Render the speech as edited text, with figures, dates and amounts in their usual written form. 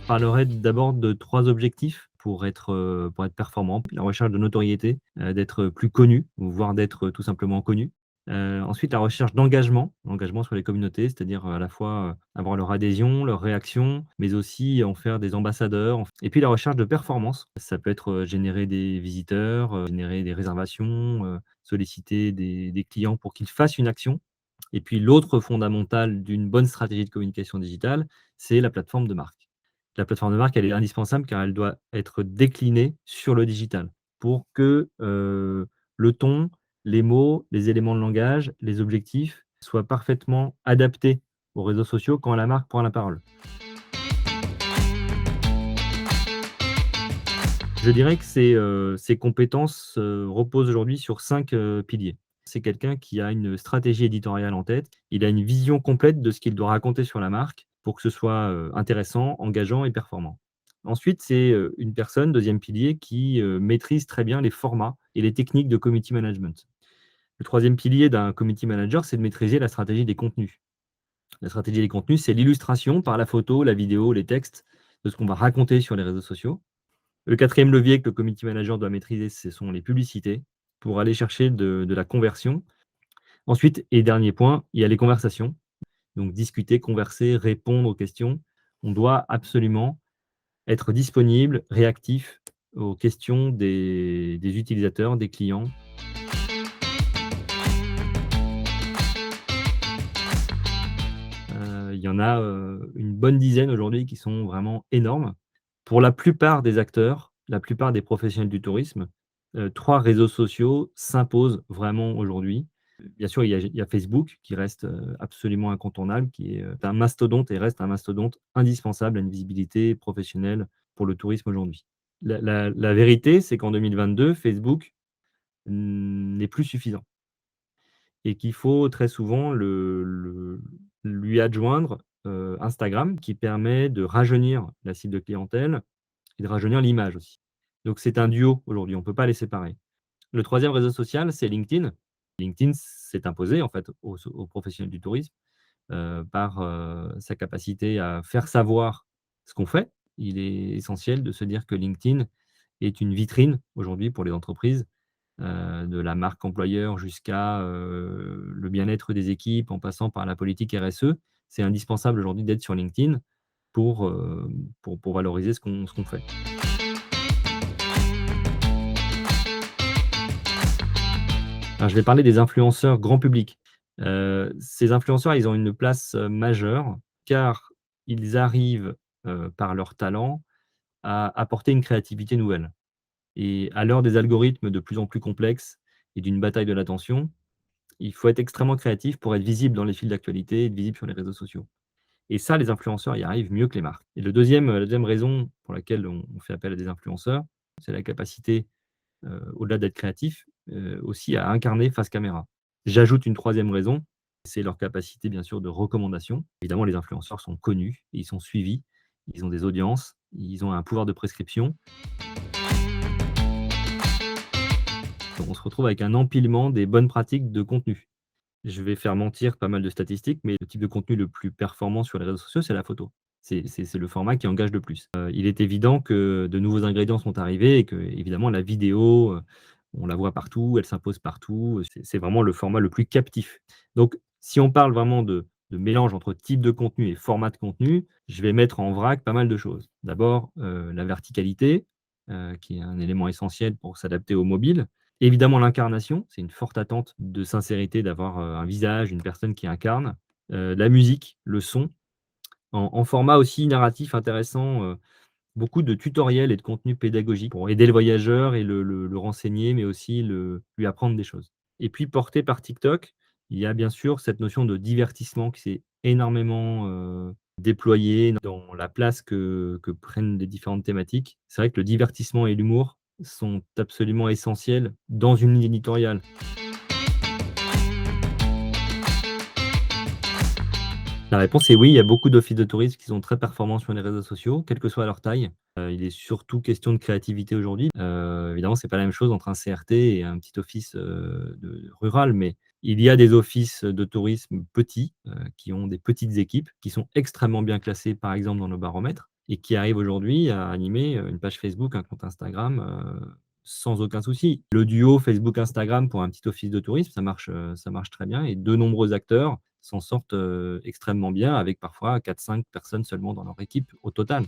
Parlerai d'abord de 3 objectifs pour être performant. La recherche de notoriété, d'être plus connu, voire d'être tout simplement connu. Ensuite, la recherche d'engagement, engagement sur les communautés, c'est-à-dire, à la fois, avoir leur adhésion, leur réaction, mais aussi en faire des ambassadeurs. Et puis la recherche de performance, ça peut être, générer des visiteurs, générer des réservations, solliciter des clients pour qu'ils fassent une action. Et puis l'autre fondamental d'une bonne stratégie de communication digitale, c'est la plateforme de marque. La plateforme de marque, elle est indispensable car elle doit être déclinée sur le digital pour que, le ton, les mots, les éléments de langage, les objectifs soient parfaitement adaptés aux réseaux sociaux quand la marque prend la parole. Je dirais que ces compétences, reposent aujourd'hui sur 5 piliers. C'est quelqu'un qui a une stratégie éditoriale en tête. Il a une vision complète de ce qu'il doit raconter sur la marque pour que ce soit, intéressant, engageant et performant. Ensuite, c'est, une personne, deuxième pilier, qui, maîtrise très bien les formats et les techniques de community management. Le troisième pilier d'un community manager, c'est de maîtriser la stratégie des contenus. La stratégie des contenus, c'est l'illustration par la photo, la vidéo, les textes de ce qu'on va raconter sur les réseaux sociaux. Le quatrième levier que le community manager doit maîtriser, ce sont les publicités pour aller chercher de la conversion. Ensuite et dernier point, il y a les conversations. Donc discuter, converser, répondre aux questions. On doit absolument être disponible, réactif aux questions des utilisateurs, des clients. Il y en a, une bonne dizaine aujourd'hui qui sont vraiment énormes. Pour la plupart des acteurs, la plupart des professionnels du tourisme, 3 réseaux sociaux s'imposent vraiment aujourd'hui. Bien sûr, il y a Facebook qui reste, absolument incontournable, qui est, un mastodonte et reste un mastodonte indispensable à une visibilité professionnelle pour le tourisme aujourd'hui. La vérité, c'est qu'en 2022, Facebook n'est plus suffisant et qu'il faut très souvent lui adjoindre, Instagram qui permet de rajeunir la cible de clientèle et de rajeunir l'image aussi. Donc c'est un duo aujourd'hui, on ne peut pas les séparer. Le troisième réseau social, c'est LinkedIn. LinkedIn s'est imposé en fait aux professionnels du tourisme, par, sa capacité à faire savoir ce qu'on fait. Il est essentiel de se dire que LinkedIn est une vitrine aujourd'hui pour les entreprises, de la marque employeur jusqu'à, le bien-être des équipes en passant par la politique RSE. C'est indispensable aujourd'hui d'être sur LinkedIn pour, pour valoriser ce qu'on fait. Alors, je vais parler des influenceurs grand public. Ces influenceurs, ils ont une place, majeure, car ils arrivent, par leur talent, à apporter une créativité nouvelle. Et à l'heure des algorithmes de plus en plus complexes et d'une bataille de l'attention, il faut être extrêmement créatif pour être visible dans les fils d'actualité, être visible sur les réseaux sociaux. Et ça, les influenceurs y arrivent mieux que les marques. Et la 2e raison pour laquelle on fait appel à des influenceurs, c'est la capacité, au-delà d'être créatif, aussi à incarner face caméra. J'ajoute une troisième raison, c'est leur capacité bien sûr de recommandation. Évidemment, les influenceurs sont connus, ils sont suivis, ils ont des audiences, ils ont un pouvoir de prescription. On se retrouve avec un empilement des bonnes pratiques de contenu. Je vais faire mentir pas mal de statistiques, mais le type de contenu le plus performant sur les réseaux sociaux, c'est la photo. C'est le format qui engage le plus. Il est évident que de nouveaux ingrédients sont arrivés et que évidemment la vidéo, on la voit partout, elle s'impose partout, c'est vraiment le format le plus captif. Donc si on parle vraiment de mélange entre type de contenu et format de contenu, je vais mettre en vrac pas mal de choses. D'abord, la verticalité, qui est un élément essentiel pour s'adapter au mobile. Évidemment, l'incarnation, c'est une forte attente de sincérité d'avoir, un visage, une personne qui incarne. La musique, le son, en format aussi narratif intéressant, beaucoup de tutoriels et de contenus pédagogiques pour aider le voyageur et le renseigner, mais aussi lui apprendre des choses. Et puis porté par TikTok, il y a bien sûr cette notion de divertissement qui s'est énormément, déployée dans la place que prennent les différentes thématiques. C'est vrai que le divertissement et l'humour sont absolument essentiels dans une ligne éditoriale. La réponse est oui, il y a beaucoup d'offices de tourisme qui sont très performants sur les réseaux sociaux, quelle que soit leur taille. Il est surtout question de créativité aujourd'hui. Évidemment, c'est pas la même chose entre un CRT et un petit office, de rural, mais il y a des offices de tourisme petits, qui ont des petites équipes, qui sont extrêmement bien classés, par exemple, dans nos baromètres. et qui arrivent aujourd'hui à animer, une page Facebook, un compte Instagram, sans aucun souci. Le duo Facebook-Instagram pour un petit office de tourisme, ça marche très bien et de nombreux acteurs s'en sortent, extrêmement bien avec parfois 4-5 personnes seulement dans leur équipe au total.